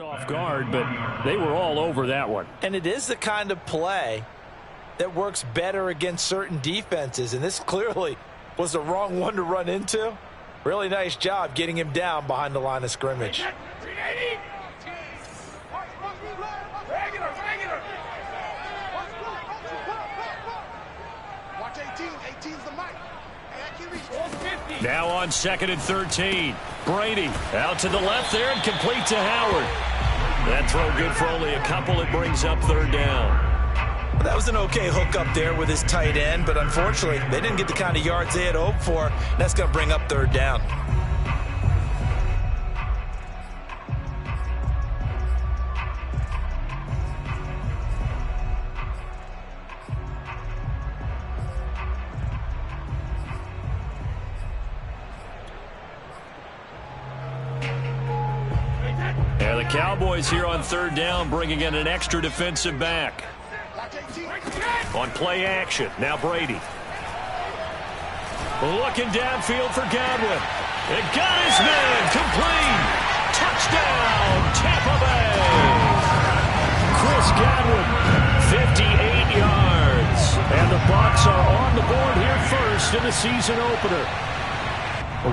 Off guard, but they were all over that one. And it is the kind of play that works better against certain defenses, and this clearly was the wrong one to run into. Really nice job getting him down behind the line of scrimmage. Now on 2nd and 13. Brady out to the left there and complete to Howard. That throw good for only a couple. It brings up 3rd down. That was an okay hook up there with his tight end, but unfortunately, they didn't get the kind of yards they had hoped for. That's going to bring up 3rd down. Yeah, the Cowboys here on 3rd down, bringing in an extra defensive back. On play action, now Brady. Looking downfield for Godwin. It got his man, complete. Touchdown, Tampa Bay. Chris Godwin, 58 yards. And the Bucs are on the board here first in the season opener.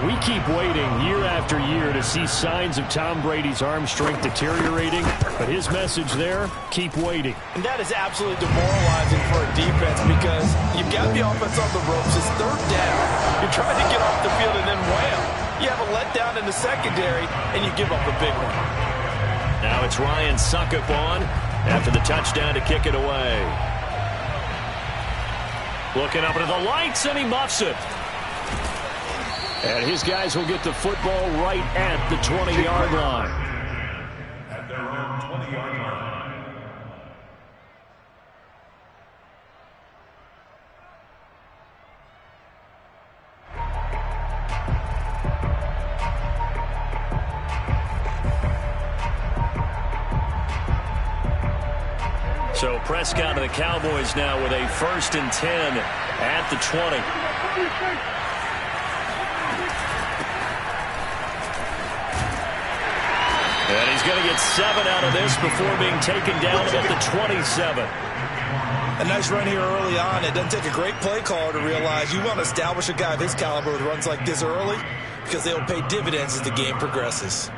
We keep waiting year after year to see signs of Tom Brady's arm strength deteriorating, but his message there, keep waiting. And that is absolutely demoralizing for a defense because you've got the offense on the ropes. It's 3rd down. You're trying to get off the field and then wham. You have a letdown in the secondary and you give up a big one. Now it's Ryan Succop on after the touchdown to kick it away. Looking up into the lights and he muffs it. And his guys will get the football right at the 20-yard line. At their own 20-yard line. So Prescott of the Cowboys now with a 1st and 10 at the 20. And he's going to get 7 out of this before being taken down at the 27. A nice run here early on. It doesn't take a great play caller to realize you want to establish a guy of his caliber with runs like this early because they'll pay dividends as the game progresses.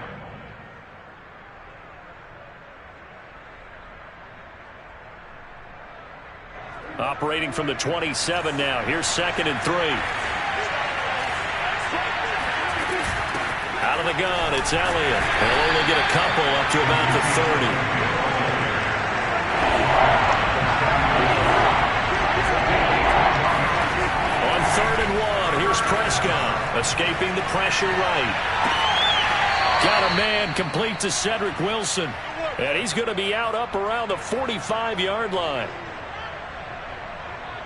Operating from the 27 now. Here's 2nd and 3. Out of the gun, it's Elliott. They'll only get a couple up to about the 30. On 3rd and 1, here's Prescott, escaping the pressure right. Got a man complete to Cedric Wilson, and he's going to be out up around the 45-yard line.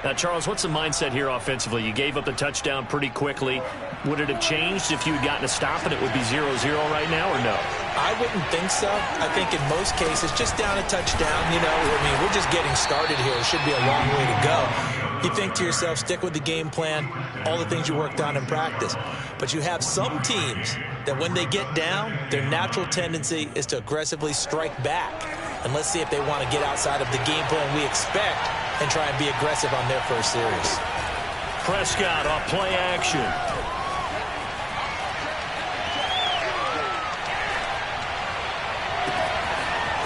Now, Charles, what's the mindset here offensively? You gave up the touchdown pretty quickly. Would it have changed if you had gotten a stop and it would be 0-0 right now, or no? I wouldn't think so. I think in most cases, just down a touchdown, you know, I mean, we're just getting started here. It should be a long way to go. You think to yourself, stick with the game plan, all the things you worked on in practice. But you have some teams that when they get down, their natural tendency is to aggressively strike back. And let's see if they want to get outside of the game plan we expect and try and be aggressive on their first series. Prescott off play action.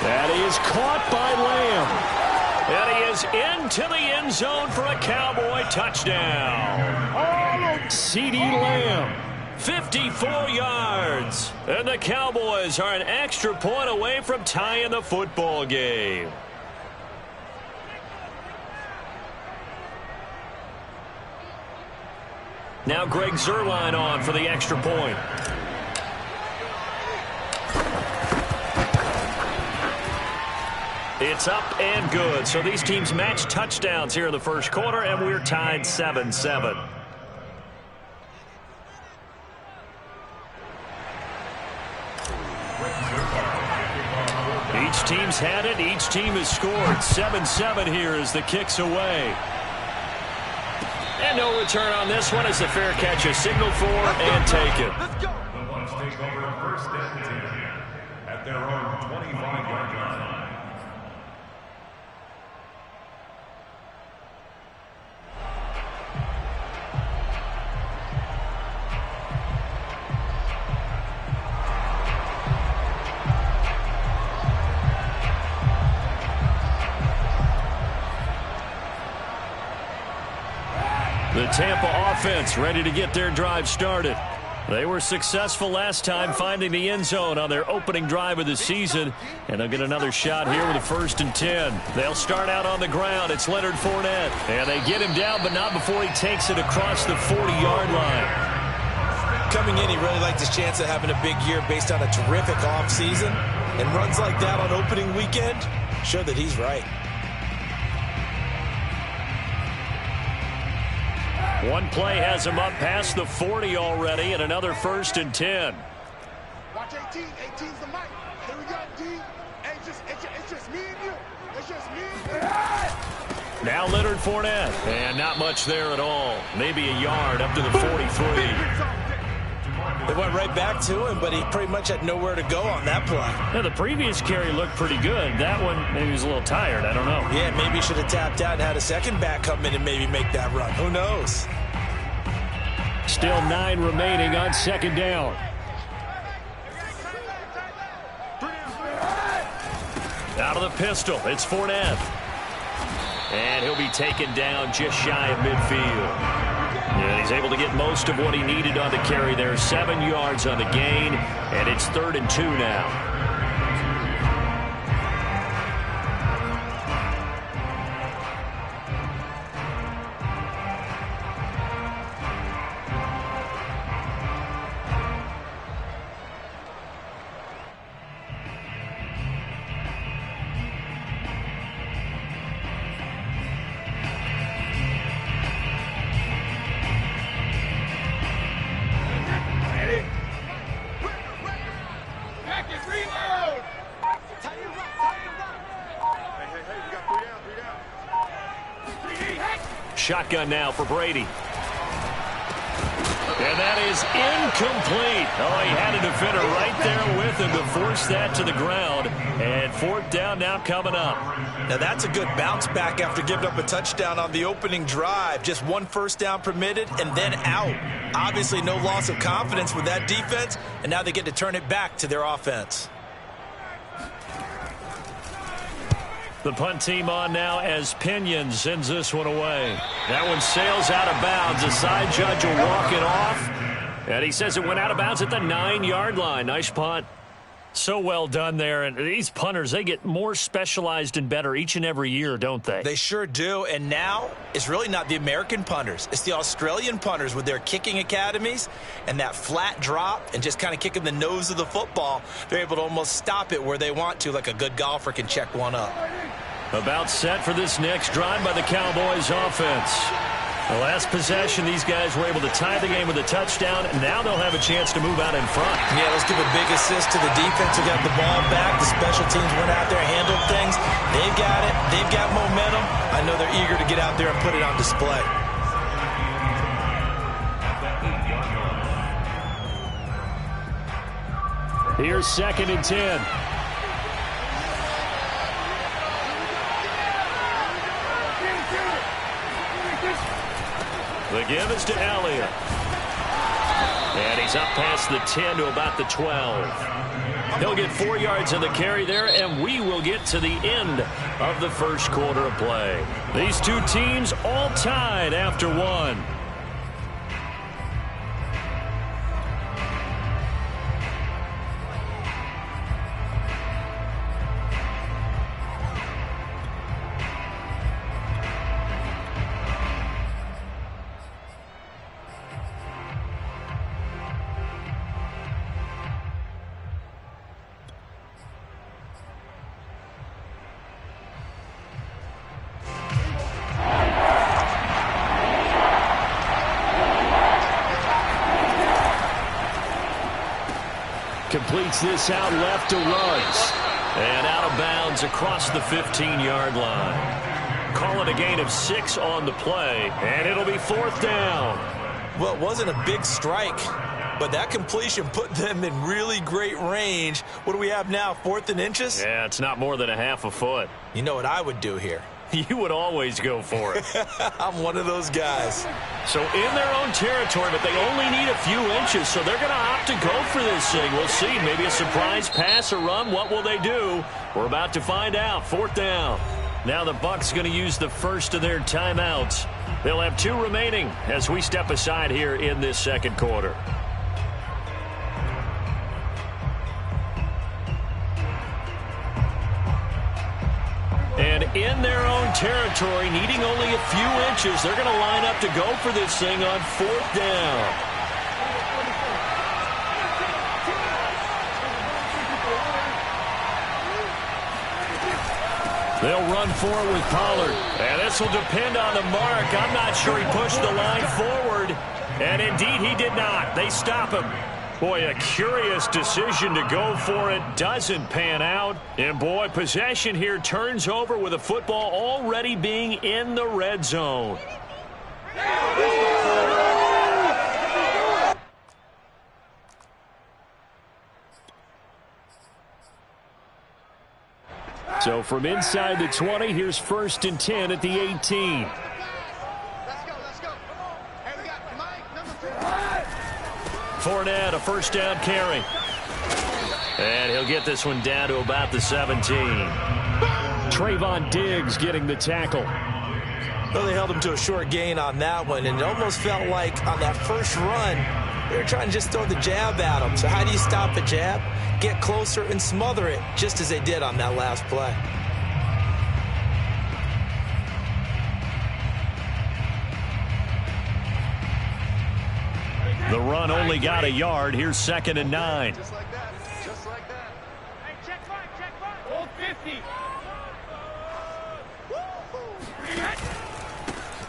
That is caught by Lamb. And he is into the end zone for a Cowboy touchdown. CeeDee Lamb, 54 yards. And the Cowboys are an extra point away from tying the football game. Now Greg Zuerlein on for the extra point. It's up and good. So these teams match touchdowns here in the first quarter, and we're tied 7-7. Each team's had it. Each team has scored. 7-7 here as the kick's away. And no return on this one as the fair catch is signaled for and taken. The Bucs take over 1st and 10 at their own 25-yard line. The Tampa offense ready to get their drive started. They were successful last time finding the end zone on their opening drive of the season, and they'll get another shot here with a 1st and 10. They'll start out on the ground. It's Leonard Fournette, and they get him down, but not before he takes it across the 40-yard line. Coming in, he really liked his chance of having a big year based on a terrific offseason, and runs like that on opening weekend show that he's right. One play has him up past the 40 already, and another 1st and 10. Watch 18. 18's the mic. Here we go, D. Hey, it's just me and you. It's just me and you. Now Leonard Fournette, and not much there at all. Maybe a yard up to the 43. They went right back to him, but he pretty much had nowhere to go on that play. Now, the previous carry looked pretty good. That one, maybe he was a little tired. I don't know. Yeah, maybe he should have tapped out and had a second back come in and maybe make that run. Who knows? Still 9 remaining on 2nd down. Out of the pistol, it's Fournette. And he'll be taken down just shy of midfield. And he's able to get most of what he needed on the carry there. 7 yards on the gain, and it's 3rd and 2 now. Shotgun now for Brady. And that is incomplete. Oh, he had a defender right there with him to force that to the ground. And 4th down now coming up. Now that's a good bounce back after giving up a touchdown on the opening drive. Just 1 first down permitted and then out. Obviously no loss of confidence with that defense, and now they get to turn it back to their offense. The punt team on now as Pinion sends this one away. That one sails out of bounds. The side judge will walk it off. And he says it went out of bounds at the 9-yard line. Nice punt. So well done there. And these punters, they get more specialized and better each and every year, don't they? They sure do. And now it's really not the American punters. It's the Australian punters with their kicking academies and that flat drop and just kind of kicking the nose of the football. They're able to almost stop it where they want to, like a good golfer can check one up. About set for this next drive by the Cowboys offense. The last possession, these guys were able to tie the game with a touchdown. Now they'll have a chance to move out in front. Yeah, let's give a big assist to the defense who got the ball back. The special teams went out there and handled things. They've got it. They've got momentum. I know they're eager to get out there and put it on display. Here's 2nd and 10. The give is to Elliott. And he's up past the 10 to about the 12. He'll get 4 yards on the carry there, and we will get to the end of the first quarter of play. These two teams all tied after 1. Completes this out left to Ruggs. And out of bounds across the 15-yard line. Call it a gain of 6 on the play, and it'll be 4th down. Well, it wasn't a big strike, but that completion put them in really great range. What do we have now, 4th and inches? Yeah, it's not more than a half a foot. You know what I would do here? You would always go for it. I'm one of those guys. So in their own territory, but they only need a few inches, so they're going to opt to go for this thing. We'll see. Maybe a surprise pass or run. What will they do? We're about to find out. 4th down. Now the Bucs going to use the first of their timeouts. They'll have 2 remaining as we step aside here in this second quarter. And in their own territory, needing only a few inches, they're going to line up to go for this thing on 4th down. They'll run forward with Pollard. And this will depend on the mark. I'm not sure he pushed the line forward. And indeed, he did not. They stop him. Boy, a curious decision to go for it. Doesn't pan out. And boy, possession here turns over with a football already being in the red zone. So from inside the 20, here's 1st and 10 at the 18. Let's go, let's go. Come on. Hey, we got Mike, number 2. Fournette, a 1st down carry. And he'll get this one down to about the 17. Trayvon Diggs getting the tackle. Well, they held him to a short gain on that one, and it almost felt like on that first run, they were trying to just throw the jab at him. So how do you stop a jab? Get closer and smother it, just as they did on that last play. The run only got a yard. Here's 2nd and 9. Just like that. Just like that. Hey, check five, check five. Hold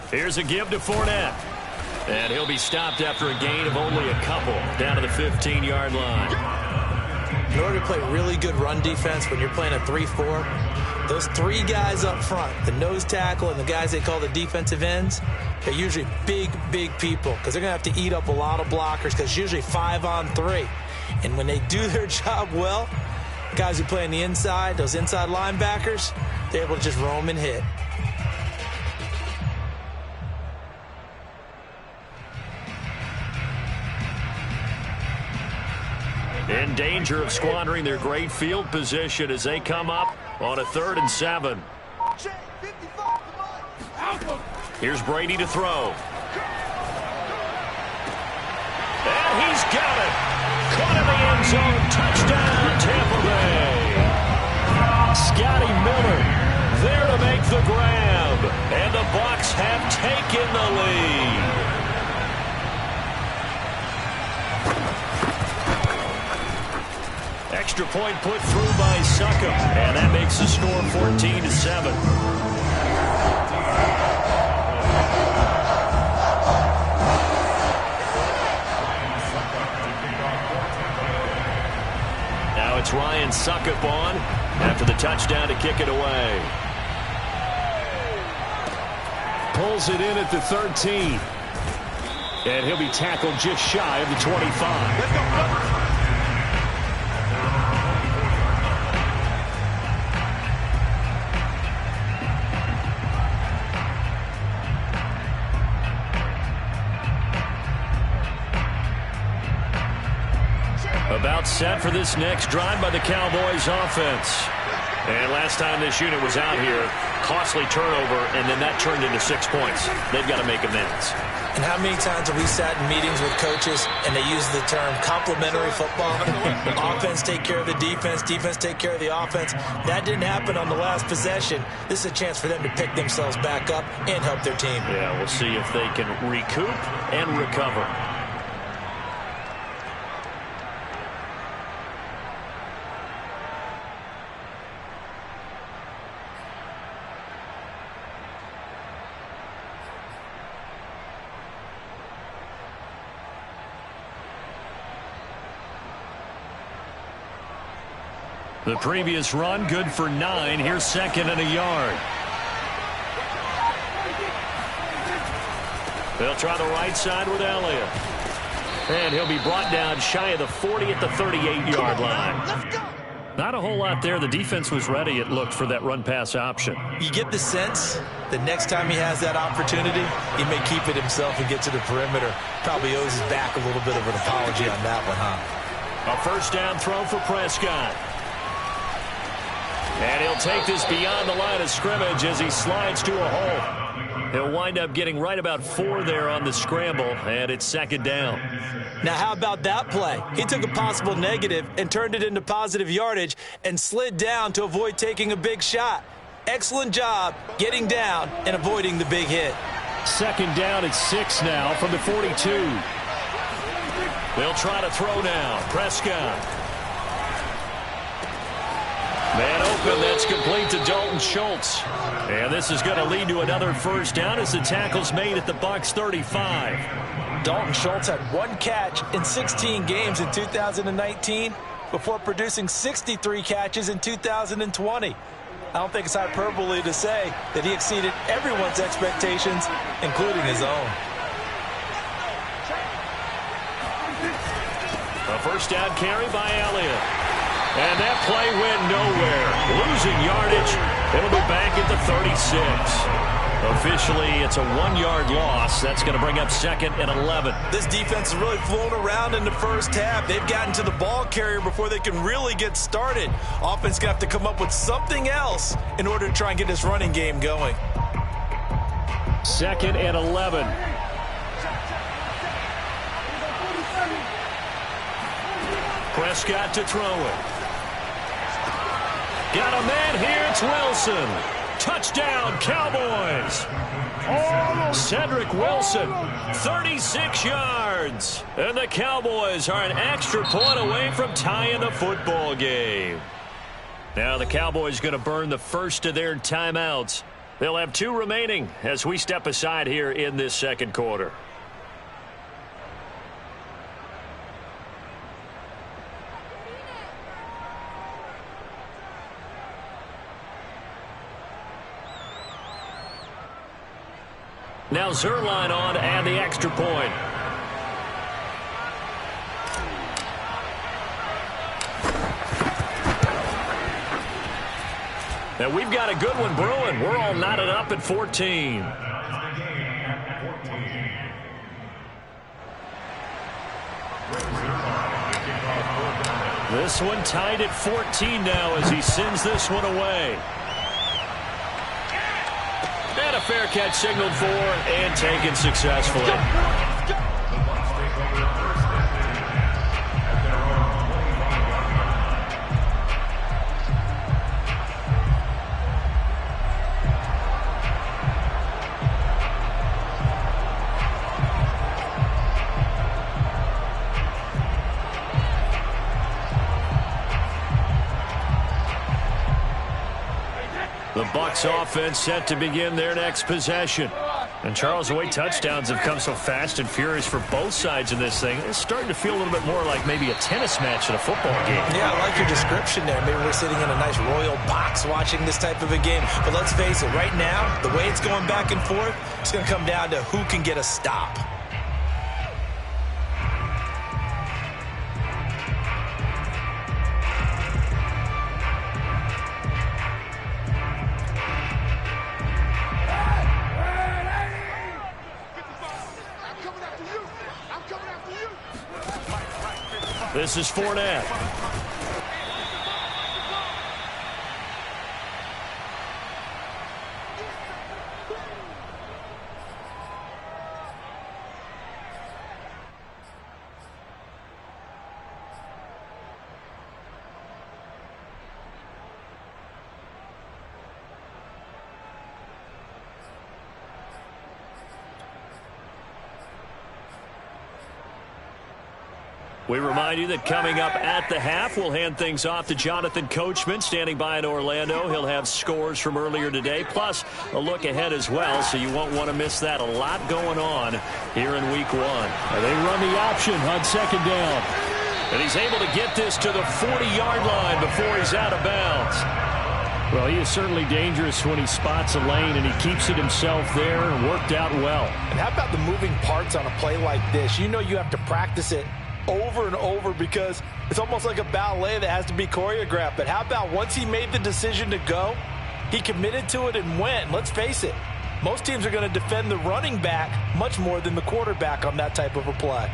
50. Here's a give to Fournette. And he'll be stopped after a gain of only a couple down to the 15-yard line. In order to play really good run defense when you're playing a 3-4, those 3 guys up front, the nose tackle and the guys they call the defensive ends, they're usually big people because they're going to have to eat up a lot of blockers because it's usually 5-on-3. And when they do their job well, guys who play on the inside, those inside linebackers, they're able to just roam and hit. In danger of squandering their great field position as they come up on a 3rd and 7. Here's Brady to throw. And he's got it. Caught in the end zone. Touchdown, Tampa Bay. Scotty Miller there to make the grab. And the Bucs have taken the lead. Extra point put through by Succop, and that makes the score 14-7. Now it's Ryan Succop on after the touchdown to kick it away. Pulls it in at the 13. And he'll be tackled just shy of the 25. Let's go. About set for this next drive by the Cowboys offense. And last time this unit was out here, costly turnover, and then that turned into 6 points. They've got to make amends. And how many times have we sat in meetings with coaches and they use the term complementary football? Offense take care of the defense, defense take care of the offense. That didn't happen on the last possession. This is a chance for them to pick themselves back up and help their team. Yeah, we'll see if they can recoup and recover. The previous run, good for 9. Here's 2nd and a yard. They'll try the right side with Elliott. And he'll be brought down shy of the 40 at the 38-yard line. Let's go. Not a whole lot there. The defense was ready, it looked, for that run-pass option. You get the sense that next time he has that opportunity, he may keep it himself and get to the perimeter. Probably owes his back a little bit of an apology on that one, huh? A first down throw for Prescott. And he'll take this beyond the line of scrimmage as he slides to a hole. He'll wind up getting right about 4 there on the scramble, and it's second down. Now, how about that play? He took a possible negative and turned it into positive yardage and slid down to avoid taking a big shot. Excellent job getting down and avoiding the big hit. Second down at 6 now from the 42. They'll try to throw now. Prescott. Man open, that's complete to Dalton Schultz. And this is going to lead to another first down as the tackle's made at the Bucs 35. Dalton Schultz had 1 catch in 16 games in 2019 before producing 63 catches in 2020. I don't think it's hyperbole to say that he exceeded everyone's expectations, including his own. A first down carry by Elliott. And that play went nowhere. Losing yardage. It'll be back at the 36. Officially, it's a 1-yard loss. That's going to bring up second and 11. This defense has really flown around in the first half. They've gotten to the ball carrier before they can really get started. Offense going to have to come up with something else in order to try and get this running game going. Second and 11. Prescott to throw it. Got a man here. It's Wilson. Touchdown, Cowboys. Cedric Wilson, 36 yards. And the Cowboys are an extra point away from tying the football game. Now the Cowboys going to burn the first of their timeouts. They'll have 2 remaining as we step aside here in this second quarter. Now Zuerlein on to add the extra point. And we've got a good one brewing. We're all knotted up at 14. This one tied at 14 now as he sends this one away. And a fair catch signaled for and taken successfully. The Bucs offense set to begin their next possession. And Charles, the way touchdowns have come so fast and furious for both sides of this thing, it's starting to feel a little bit more like maybe a tennis match in a football game. Yeah, I like your description there. Maybe we're sitting in a nice royal box watching this type of a game. But let's face it, right now, the way it's going back and forth, it's going to come down to who can get a stop. This is Fournette. We remind you that coming up at the half, we'll hand things off to Jonathan Coachman, standing by in Orlando. He'll have scores from earlier today, plus a look ahead as well, so you won't want to miss that. A lot going on here in Week 1. And they run the option on second down. And he's able to get this to the 40-yard line before he's out of bounds. Well, he is certainly dangerous when he spots a lane, and he keeps it himself there and worked out well. And how about the moving parts on a play like this? You know you have to practice it over and over because it's almost like a ballet that has to be choreographed. But how about once he made the decision to go, he committed to it and went. Let's face it, most teams are going to defend the running back much more than the quarterback on that type of a play.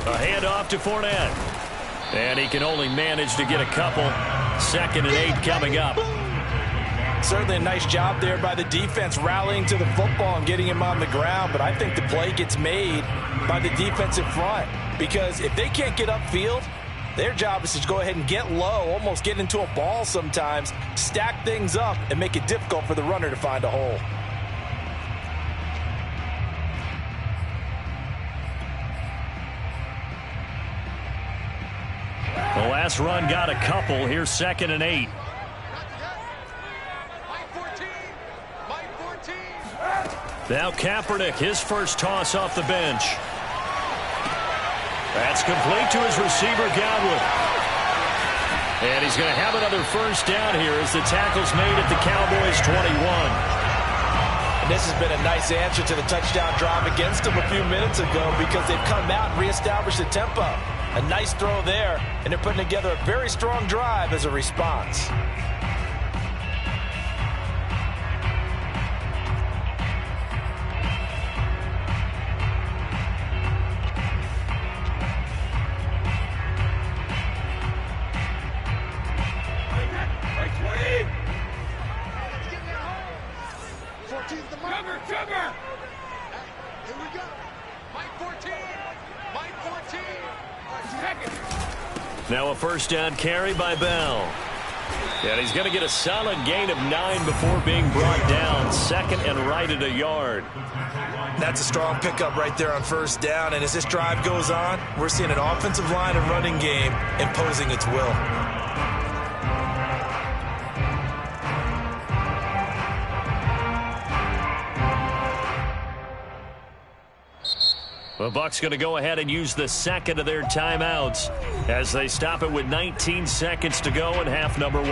A handoff to Fournette. And he can only manage to get a couple. 2nd and 8 coming up. Certainly a nice job there by the defense rallying to the football and getting him on the ground. But I think the play gets made by the defensive front. Because if they can't get upfield, their job is to go ahead and get low, almost get into a ball sometimes, stack things up, and make it difficult for the runner to find a hole. The last run got a couple. Here's 2nd and 8. Now Kaepernick, his first toss off the bench. That's complete to his receiver, Godwin. And he's going to have another first down here as the tackle's made at the Cowboys' 21. And this has been a nice answer to the touchdown drive against them a few minutes ago because they've come out and reestablished the tempo. A nice throw there, and they're putting together a very strong drive as a response. Now a first down carry by Bell. And he's going to get a solid gain of 9 before being brought down. 2nd and right at a yard. That's a strong pickup right there on first down. And as this drive goes on, we're seeing an offensive line and running game imposing its will. The Bucs going to go ahead and use the 2nd of their timeouts as they stop it with 19 seconds to go in half number 1.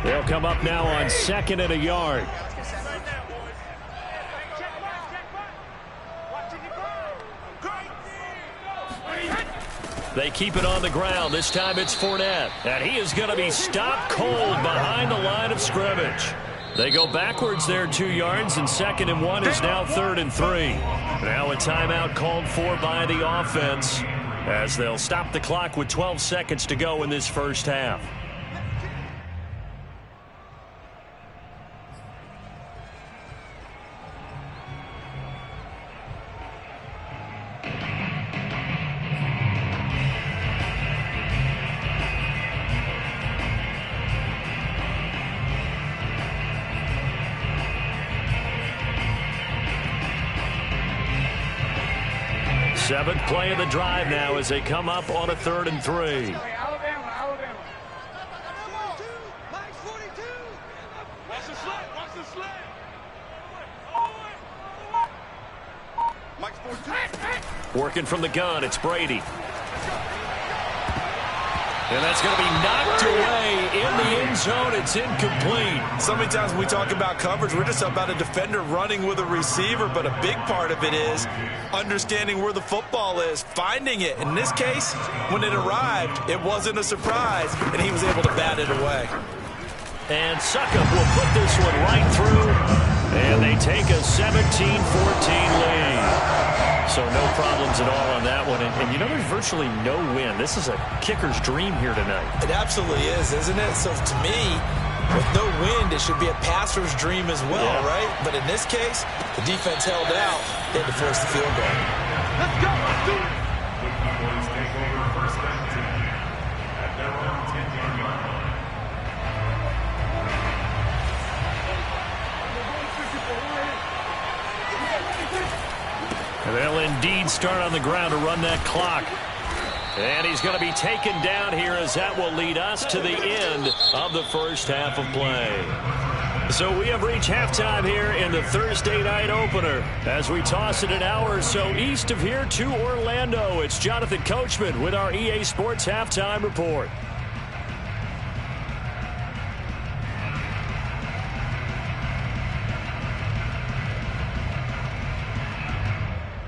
They'll come up now on 2nd and a yard. They keep it on the ground. This time it's Fournette. And he is going to be stopped cold behind the line of scrimmage. They go backwards there 2 yards, and 2nd and 1 is now 3rd and 3. Now a timeout called for by the offense as they'll stop the clock with 12 seconds to go in this first half. Seventh play of the drive now as they come up on a 3rd and 3. Working from the gun, it's Brady. And that's going to be knocked away in the end zone. It's incomplete. So many times when we talk about coverage, we're just about a defender running with a receiver, but a big part of it is understanding where the football is, finding it. In this case, when it arrived, it wasn't a surprise, and he was able to bat it away. And Succop will put this one right through, and they take a 17-14 lead. So no problems at all on that one. And you know, there's virtually no wind. This is a kicker's dream here tonight. It absolutely is, isn't it? So to me, with no wind, it should be a passer's dream as well, right? But in this case, the defense held out. They had to force the field goal. Let's go. Let's do it. The Cowboys take over first and 10 at their own 10-yard line. And they'll indeed start on the ground to run that clock. And he's going to be taken down here as that will lead us to the end of the first half of play. So we have reached halftime here in the Thursday night opener. As we toss it an hour or so east of here to Orlando, it's Jonathan Coachman with our EA Sports Halftime Report.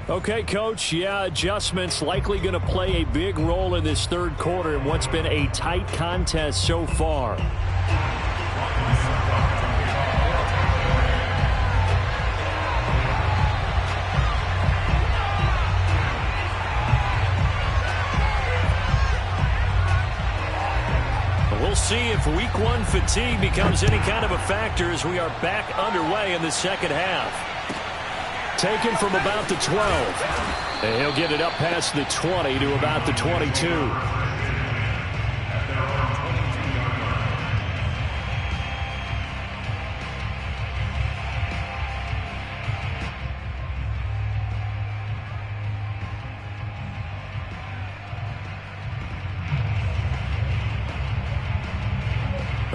Okay, Coach, yeah, adjustments likely going to play a big role in this third quarter in what's been a tight contest so far. We'll see if week one fatigue becomes any kind of a factor as we are back underway in the second half. Taken from about the 12. And he'll get it up past the 20 to about the 22.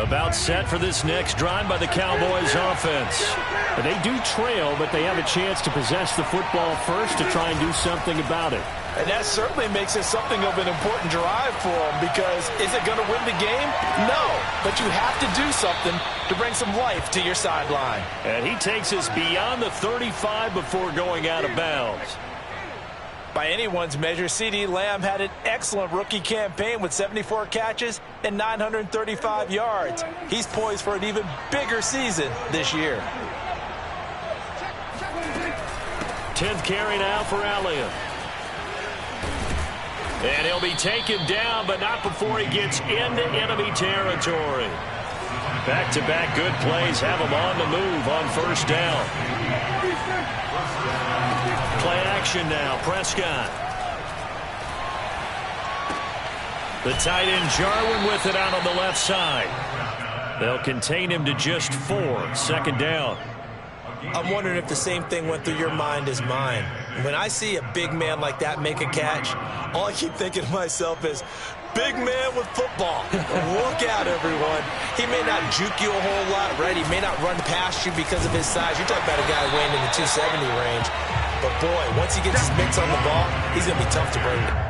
About set for this next drive by the Cowboys offense. They do trail, but they have a chance to possess the football first to try and do something about it. And that certainly makes it something of an important drive for them, because is it going to win the game? No, but you have to do something to bring some life to your sideline. And he takes us beyond the 35 before going out of bounds. By anyone's measure, CeeDee Lamb had an excellent rookie campaign with 74 catches and 935 yards. He's poised for an even bigger season this year. 10th carry now for Elliott. And he'll be taken down, but not before he gets into enemy territory. Back-to-back good plays have him on the move on first down. Play action now, Prescott. The tight end Jarwin with it out on the left side. They'll contain him to just 4. Second down. I'm wondering if the same thing went through your mind as mine. When I see a big man like that make a catch, all I keep thinking to myself is, big man with football. Look out, everyone. He may not juke you a whole lot, right? He may not run past you because of his size. You're talking about a guy weighing in the 270 range. But, boy, once he gets his mitts on the ball, he's going to be tough to break.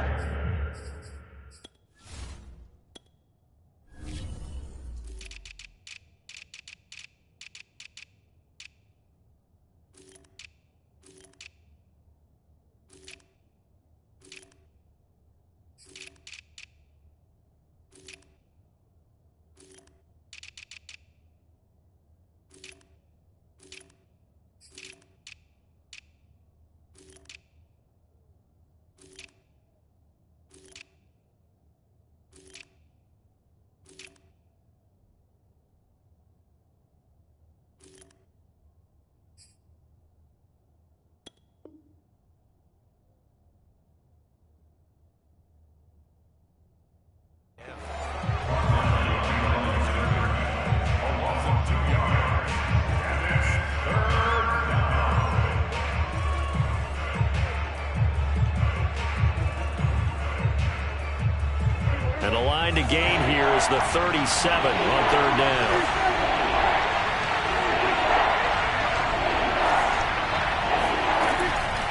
And the line to gain here is the 37 on third down.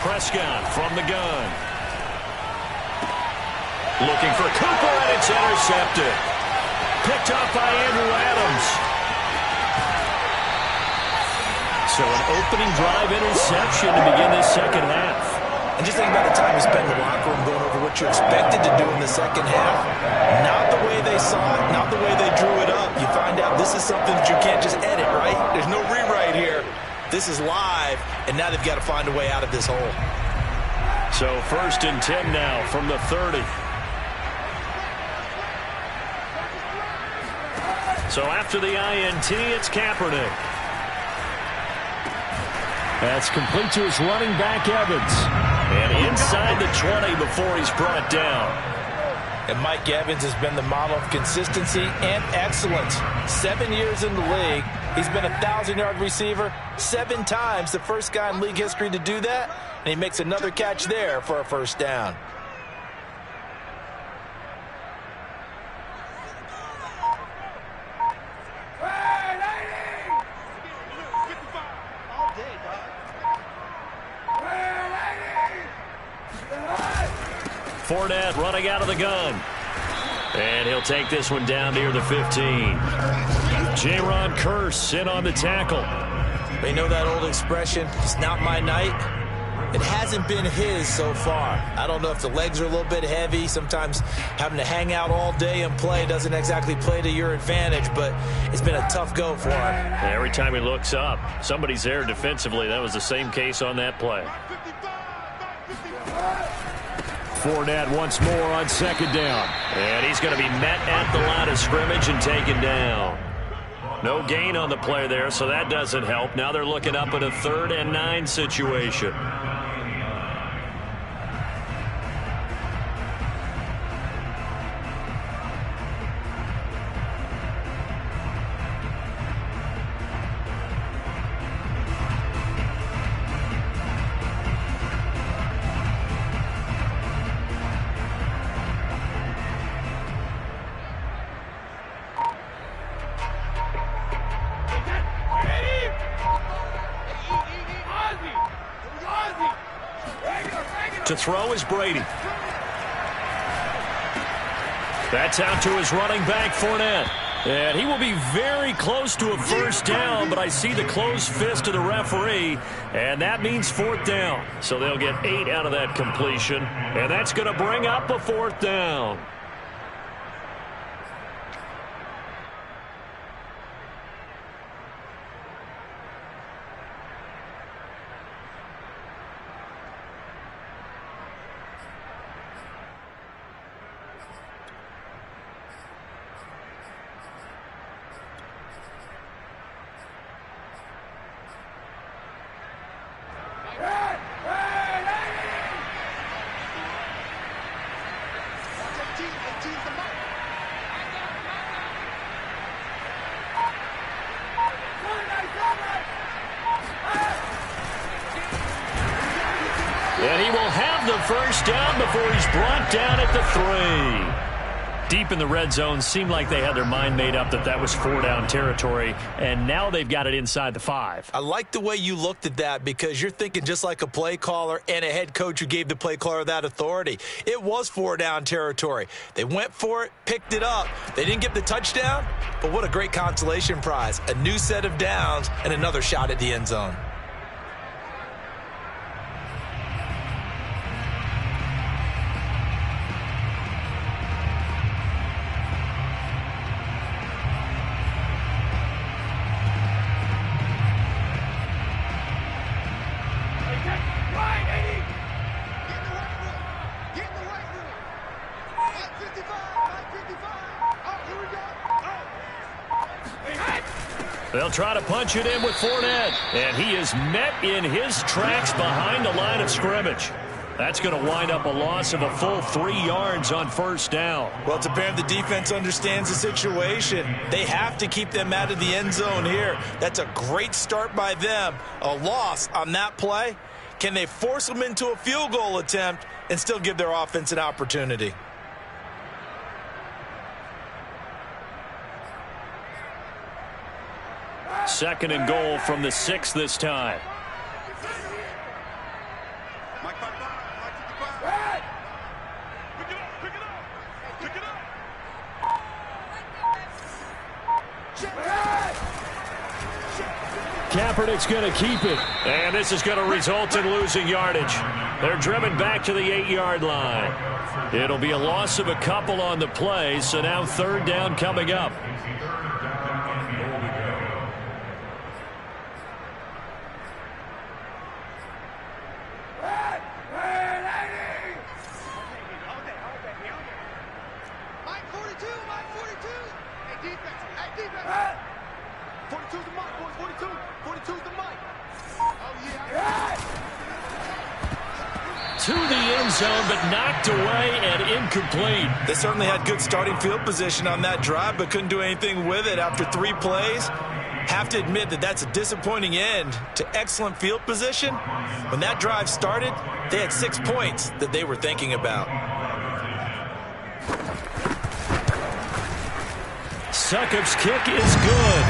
Prescott from the gun. Looking for Cooper, and it's intercepted. Picked up by Andrew Adams. So an opening drive interception to begin this second half. And just think about the time you spent in the locker room going over what you expected to do in the second half. Not the way they saw it, not the way they drew it up. You find out this is something that you can't just edit, right? There's no rewrite here. This is live, and now they've got to find a way out of this hole. So 1st and 10 now from the 30. So after the INT, it's Kaepernick. That's complete to his running back, Evans. And inside the 20 before he's brought down. And Mike Evans has been the model of consistency and excellence. 7 years in the league. He's been a 1,000-yard receiver 7 times, the first guy in league history to do that. And he makes another catch there for a first down. Fournette running out of the gun. And he'll take this one down near the 15. Jaron Kearse in on the tackle. They know that old expression, it's not my night. It hasn't been his so far. I don't know if the legs are a little bit heavy. Sometimes having to hang out all day and play doesn't exactly play to your advantage, but it's been a tough go for him. Every time he looks up, somebody's there defensively. That was the same case on that play. Fournette once more on second down. And he's going to be met at the line of scrimmage and taken down. No gain on the play there, so that doesn't help. Now they're looking up at a 3rd and 9 situation. To throw is Brady. That's out to his running back, Fournette. And he will be very close to a first down, but I see the closed fist of the referee, and that means 4th down. So they'll get 8 out of that completion, and that's going to bring up a 4th down. And he will have the first down before he's brought down at the 3. Deep in the red zone, seemed like they had their mind made up that was 4-down territory, and now they've got it inside the 5. I like the way you looked at that because you're thinking just like a play caller and a head coach who gave the play caller that authority. It was 4-down territory. They went for it, picked it up. They didn't get the touchdown, but what a great consolation prize. A new set of downs and another shot at the end zone. They'll try to punch it in with Fournette, and he is met in his tracks behind the line of scrimmage. That's going to wind up a loss of a full 3 yards on first down. Well, it's apparent the defense understands the situation. They have to keep them out of the end zone here. That's a great start by them. A loss on that play. Can they force them into a field goal attempt and still give their offense an opportunity? Second and goal from the 6 this time. Kaepernick's going to keep it. And this is going to result in losing yardage. They're driven back to the 8-yard line. It'll be a loss of a couple on the play, so now 3rd down coming up. To the end zone, but knocked away and incomplete. They certainly had good starting field position on that drive, but couldn't do anything with it after 3 plays. Have to admit that that's a disappointing end to excellent field position. When that drive started, they had 6 points that they were thinking about. Sukup's kick is good.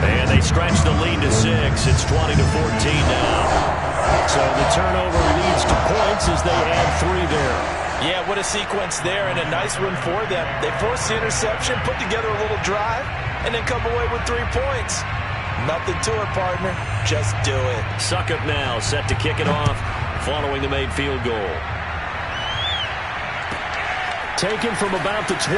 And they stretch the lead to 6. It's 20-14 now. So the turnover leads to points as they add 3 there. Yeah, what a sequence there, and a nice one for them. They forced the interception, put together a little drive, and then come away with 3 points. Nothing to it, partner. Just do it. Succop now set to kick it off following the made field goal. Taken from about the 12.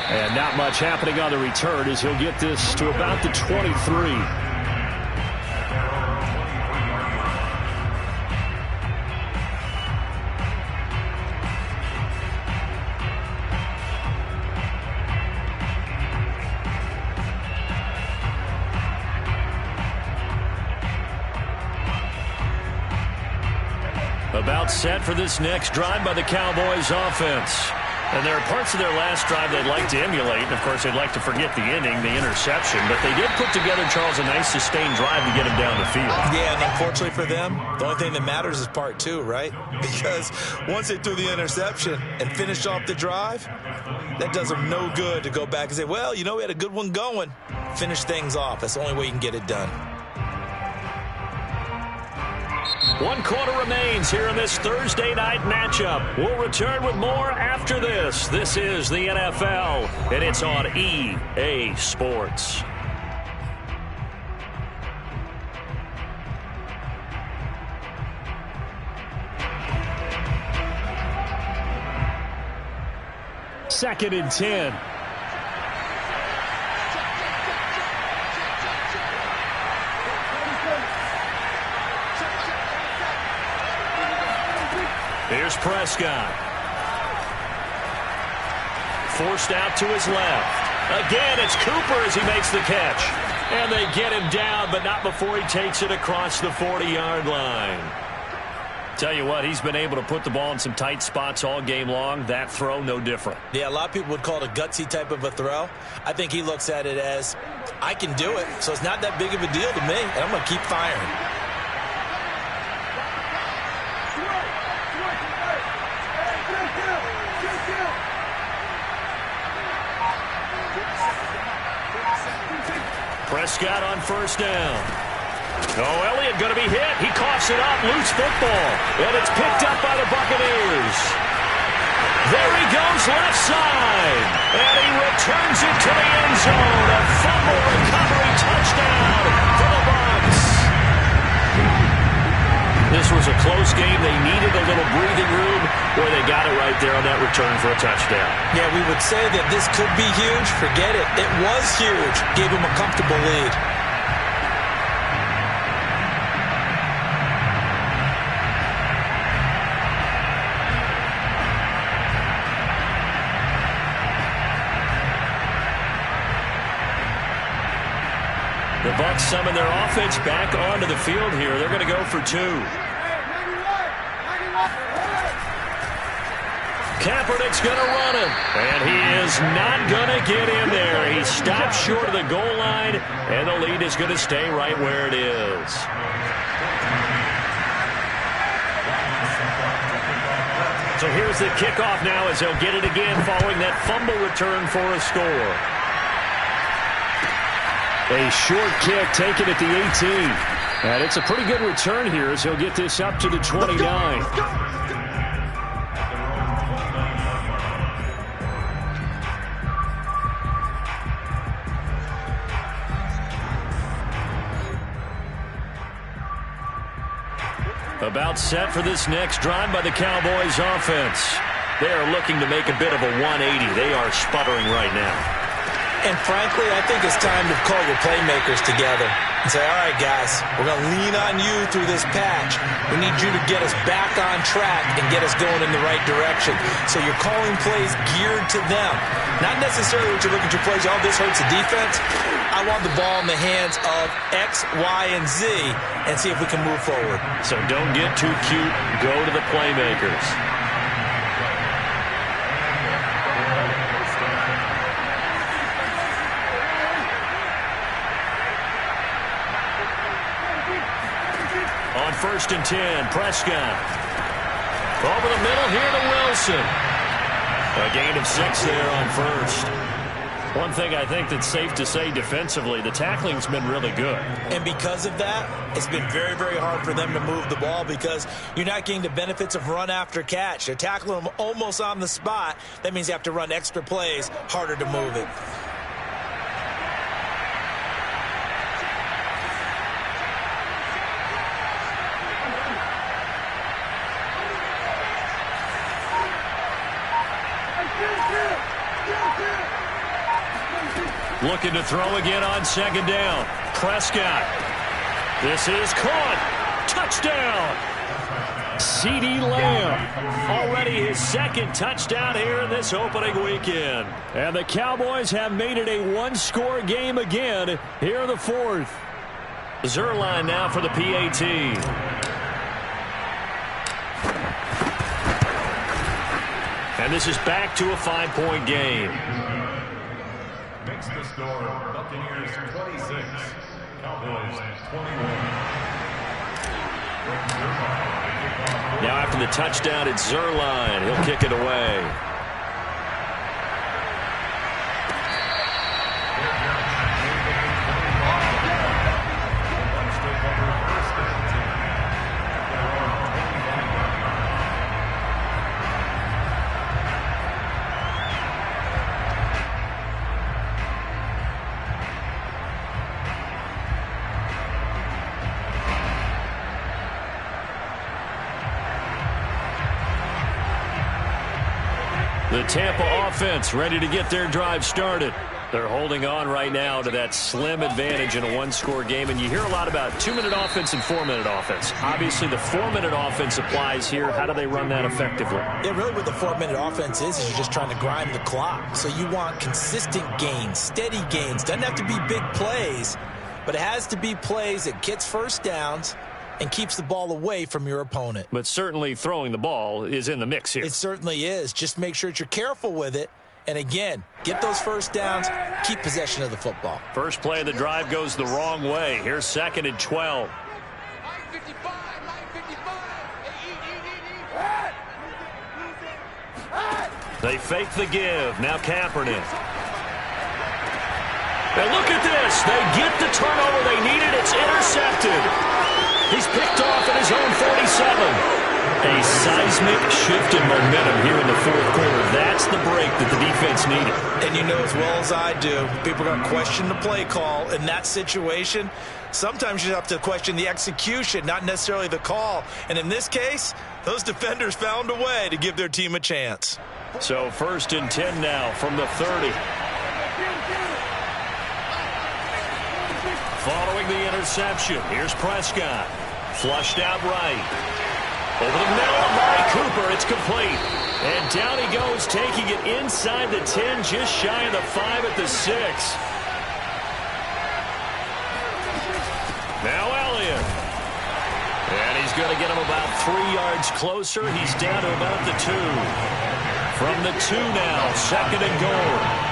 And not much happening on the return as he'll get this to about the 23. About set for this next drive by the Cowboys offense. And there are parts of their last drive they'd like to emulate. And, of course, they'd like to forget the inning, the interception. But they did put together, Charles, a nice sustained drive to get him down the field. Yeah, and unfortunately for them, the only thing that matters is part 2, right? Because once they threw the interception and finished off the drive, that does them no good to go back and say, well, you know, we had a good one going. Finish things off. That's the only way you can get it done. 1 quarter remains here in this Thursday night matchup. We'll return with more after this. This is the NFL, and it's on EA Sports. Second and 10. Here's Prescott. Forced out to his left. Again, it's Cooper as he makes the catch. And they get him down, but not before he takes it across the 40-yard line. Tell you what, he's been able to put the ball in some tight spots all game long. That throw, no different. Yeah, a lot of people would call it a gutsy type of a throw. I think he looks at it as, I can do it, so it's not that big of a deal to me, and I'm going to keep firing. Prescott on first down. Oh, Elliott going to be hit. He coughs it up. Loose football. And it's picked up by the Buccaneers. There he goes left side. And he returns it to the end zone. A fumble recovery touchdown for the Bucs. This was a close game. They needed a little breathing room. Boy, they got it right there on that return for a touchdown. Yeah, we would say that this could be huge. Forget it. It was huge. Gave him a comfortable lead. The Bucs summon their offense back onto the field here. They're going to go for 2. Kaepernick's going to run him. And he is not going to get in there. He stops short of the goal line, and the lead is going to stay right where it is. So here's the kickoff now as they'll get it again following that fumble return for a score. A short kick taken at the 18. And it's a pretty good return here as he'll get this up to the 29. Let's go. About set for this next drive by the Cowboys offense. They are looking to make a bit of a 180. They are sputtering right now. And frankly, I think it's time to call your playmakers together and say, all right, guys, we're going to lean on you through this patch. We need you to get us back on track and get us going in the right direction. So you're calling plays geared to them. Not necessarily what you look at your plays, oh, this hurts the defense. I want the ball in the hands of X, Y, and Z and see if we can move forward. So don't get too cute. Go to the playmakers. On 1st and 10, Prescott. Over the middle here to Wilson. A gain of 6 there on first. One thing I think that's safe to say defensively, the tackling's been really good. And because of that, it's been very, very hard for them to move the ball because you're not getting the benefits of run after catch. They're tackling them almost on the spot. That means you have to run extra plays, harder to move it. Looking to throw again on second down. Prescott. This is caught. Touchdown. CeeDee Lamb. Already his second touchdown here in this opening weekend. And the Cowboys have made it a one-score game again here in the fourth. Zuerlein now for the PAT. And this is back to a 5-point game. Makes the score Buccaneers 26, Cowboys 21. Now after the touchdown, it's Zuerlein. He'll kick it away. The Tampa offense ready to get their drive started. They're holding on right now to that slim advantage in a one-score game. And you hear a lot about 2-minute offense and 4-minute offense. Obviously, the 4-minute offense applies here. How do they run that effectively? Yeah, really what the 4-minute offense is you're just trying to grind the clock. So you want consistent gains, steady gains. Doesn't have to be big plays, but it has to be plays that gets first downs and keeps the ball away from your opponent. But certainly throwing the ball is in the mix here. It certainly is. Just make sure that you're careful with it. And again, get those first downs, keep possession of the football. First play of the drive goes the wrong way. Here's 2nd and 12. They fake the give. Now Kaepernick. And look at this. They get the turnover they needed. It's intercepted. He's picked off at his own 47. A seismic shift in momentum here in the fourth quarter. That's the break that the defense needed. And you know as well as I do, people are going to question the play call in that situation. Sometimes you have to question the execution, not necessarily the call. And in this case, those defenders found a way to give their team a chance. So 1st and 10 now from the 30. Following the interception, here's Prescott. Flushed out right. Over the middle of Mari Cooper, it's complete. And down he goes, taking it inside the 10, just shy of the 5 at the 6. Now Elliott. And he's going to get him about 3 yards closer. He's down to about the 2. From the 2 now, 2nd and goal.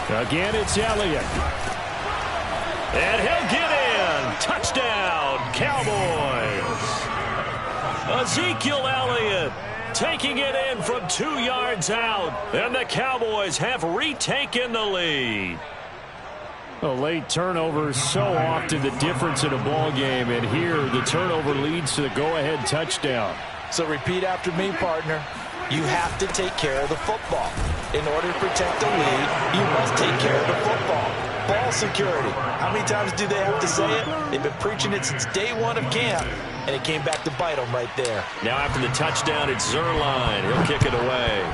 Again, it's Elliott. And he'll get in. Touchdown, Cowboys. Ezekiel Elliott taking it in from 2 yards out. And the Cowboys have retaken the lead. A late turnover is so often the difference in a ball game. And here, the turnover leads to the go-ahead touchdown. So repeat after me, partner. You have to take care of the football. In order to protect the lead, you must take care of the football. Ball security. How many times do they have to say it? They've been preaching it since day one of camp, and it came back to bite them right there. Now after the touchdown, it's Zuerlein. He'll kick it away.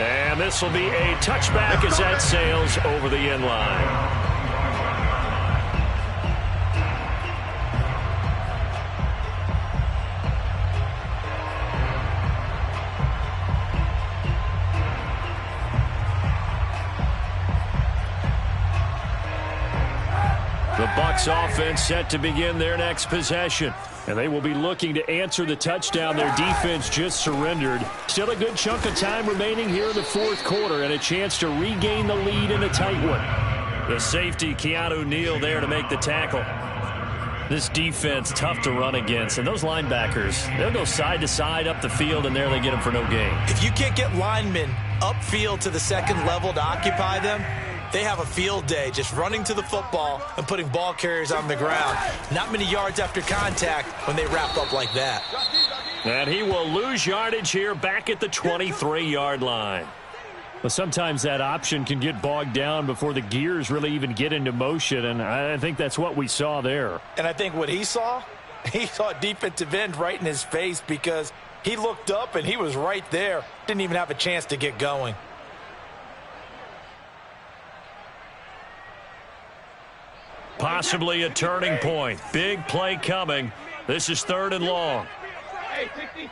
And this will be a touchback as that sails over the end line. The Bucs offense set to begin their next possession. And they will be looking to answer the touchdown their defense just surrendered. Still a good chunk of time remaining here in the fourth quarter and a chance to regain the lead in a tight one. The safety, Keanu Neal, there to make the tackle. This defense, tough to run against. And those linebackers, they'll go side to side up the field, and there they get them for no gain. If you can't get linemen upfield to the second level to occupy them, they have a field day just running to the football and putting ball carriers on the ground. Not many yards after contact when they wrap up like that. And he will lose yardage here back at the 23-yard line. Well, sometimes that option can get bogged down before the gears really even get into motion, and I think that's what we saw there. And I think what he saw a defensive end right in his face because he looked up and he was right there. Didn't even have a chance to get going. Possibly a turning point. Big play coming. This is 3rd and long. Hey, 66.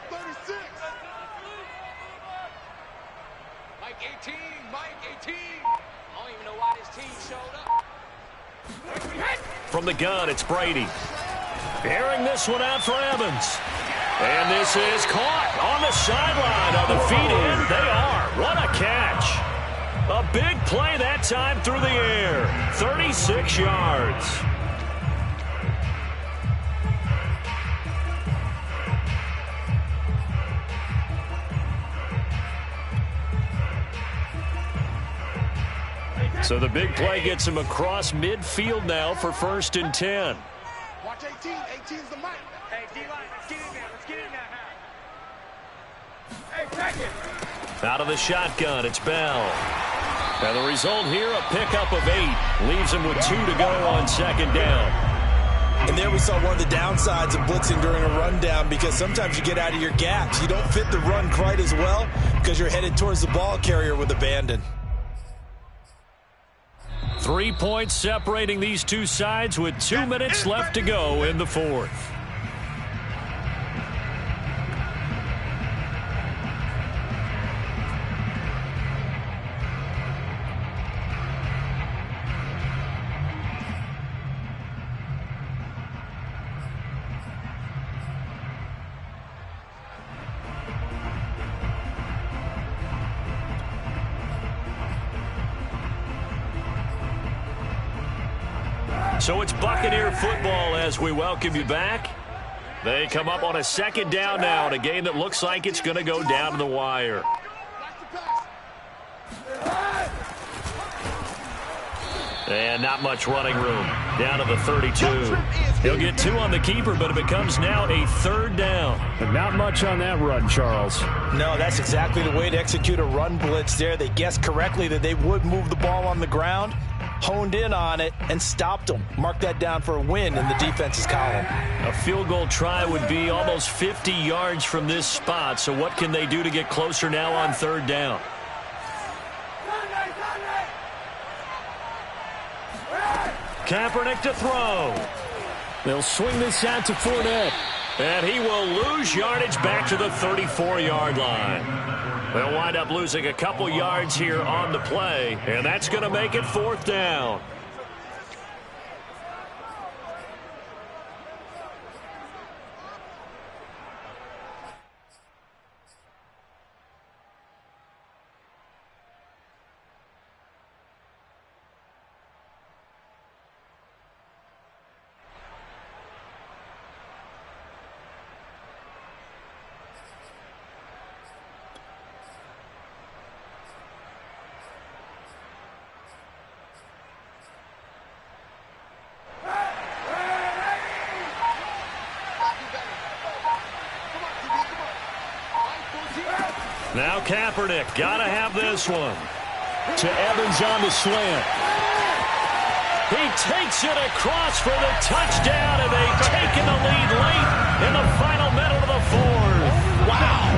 36. Mike 18, Mike 18. I don't even know why this team showed up. From the gun, it's Brady. Airing this one out for Evans. And this is caught on the sideline. Are the feet in? They are. What a catch. A big play that time through the air. 36 yards. So the big play gets him across midfield now for 1st and 10. Watch 18. 18's the mic. Hey, D-line, let's get in there. Let's get in there. Hey, second. Out of the shotgun, it's Bell. And the result here, a pickup of 8. Leaves him with 2 to go on 2nd down. And there we saw one of the downsides of blitzing during a rundown because sometimes you get out of your gaps. You don't fit the run quite as well because you're headed towards the ball carrier with abandon. 3 points separating these two sides with 2 minutes left to go in the 4th. So it's Buccaneer football as we welcome you back. They come up on a 2nd down now in a game that looks like it's going to go down to the wire. And not much running room. Down to the 32. He'll get 2 on the keeper, but it becomes now a 3rd down. And not much on that run, Charles. No, that's exactly the way to execute a run blitz there. They guessed correctly that they would move the ball on the ground, honed in on it, and stopped them. Mark that down for a win in the defense's column. A field goal try would be almost 50 yards from this spot, so what can they do to get closer now on 3rd down? Kaepernick to throw. They'll swing this out to Fournette. And he will lose yardage back to the 34-yard line. They'll wind up losing a couple yards here on the play, and that's going to make it 4th down. Now Kaepernick, gotta have this one. To Evans on the slant. He takes it across for the touchdown, and they've taken the lead late in the final minute of the 4th. Wow.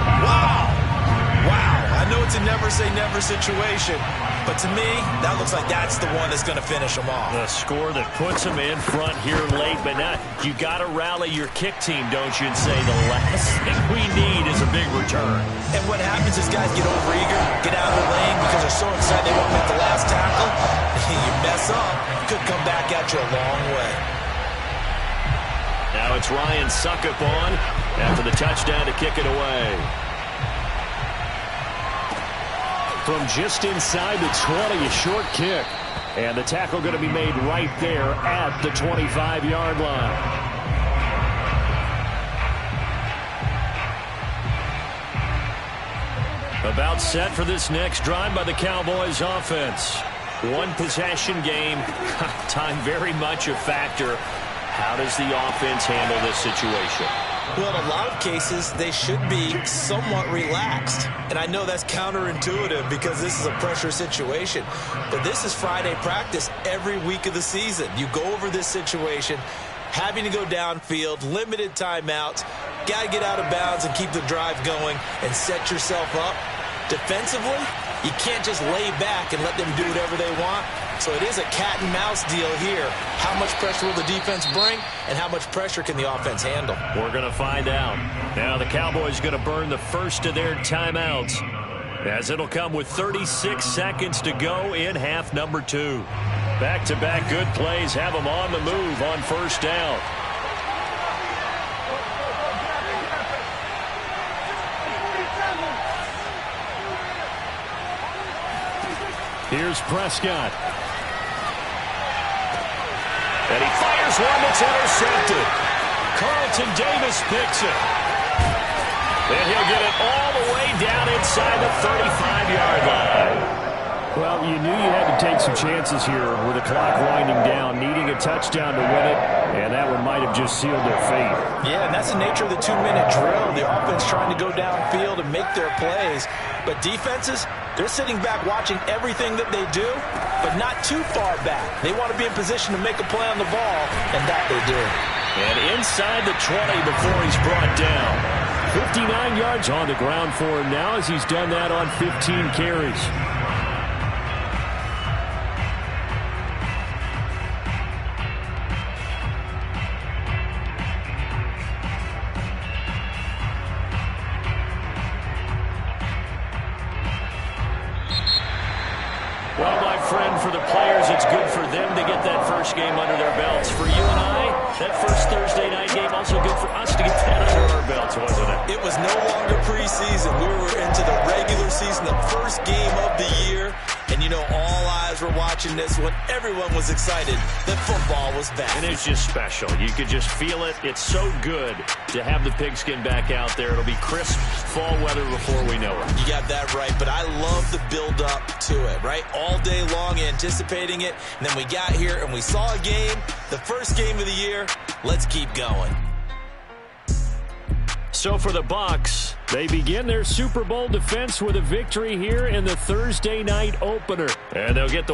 I know it's a never-say-never situation, but to me, that looks like that's the one that's going to finish them off. The score that puts them in front here late, but now you got to rally your kick team, don't you, and say the last thing we need is a big return. And what happens is guys get overeager, get out of the lane because they're so excited they won't make the last tackle. You mess up, it could come back at you a long way. Now it's Ryan Succop on after the touchdown to kick it away. From just inside the 20, a short kick. And the tackle going to be made right there at the 25-yard line. About set for this next drive by the Cowboys offense. One possession game. Time very much a factor. How does the offense handle this situation? Well, in a lot of cases, they should be somewhat relaxed. And I know that's counterintuitive because this is a pressure situation. But this is Friday practice every week of the season. You go over this situation, having to go downfield, limited timeouts, got to get out of bounds and keep the drive going and set yourself up. Defensively, you can't just lay back and let them do whatever they want. So it is a cat and mouse deal here. How much pressure will the defense bring, and how much pressure can the offense handle? We're going to find out. Now the Cowboys going to burn the first of their timeouts, as it'll come with 36 seconds to go in half number 2. Back-to-back good plays have them on the move on first down. Here's Prescott. And he fires one that's intercepted. Carlton Davis picks it. And he'll get it all the way down inside the 35-yard line. Well, you knew you had to take some chances here with the clock winding down, needing a touchdown to win it, and that one might have just sealed their fate. Yeah, and that's the nature of the 2-minute drill. The offense trying to go downfield and make their plays. But defenses, they're sitting back watching everything that they do, but not too far back. They want to be in position to make a play on the ball, and that they do. And inside the 20 before he's brought down. 59 yards on the ground for him now as he's done that on 15 carries. Well, my friend, for the players, it's good for them to get that first game under their belts. For you and I, that first Thursday night game, also good for us to get that under our belts, wasn't it? It was no longer preseason. We were into the regular season, the first game of the year. And, you know, all eyes were watching this when everyone was excited that football was back. And it's just special. You could just feel it. It's so good to have the pigskin back out there. It'll be crisp fall weather before we know it. You got that right, but I love the build-up to it, right? All day long anticipating it, and then we got here and we saw a game, the first game of the year. Let's keep going. So for the Bucs, they begin their Super Bowl defense with a victory here in the Thursday night opener. And they'll get the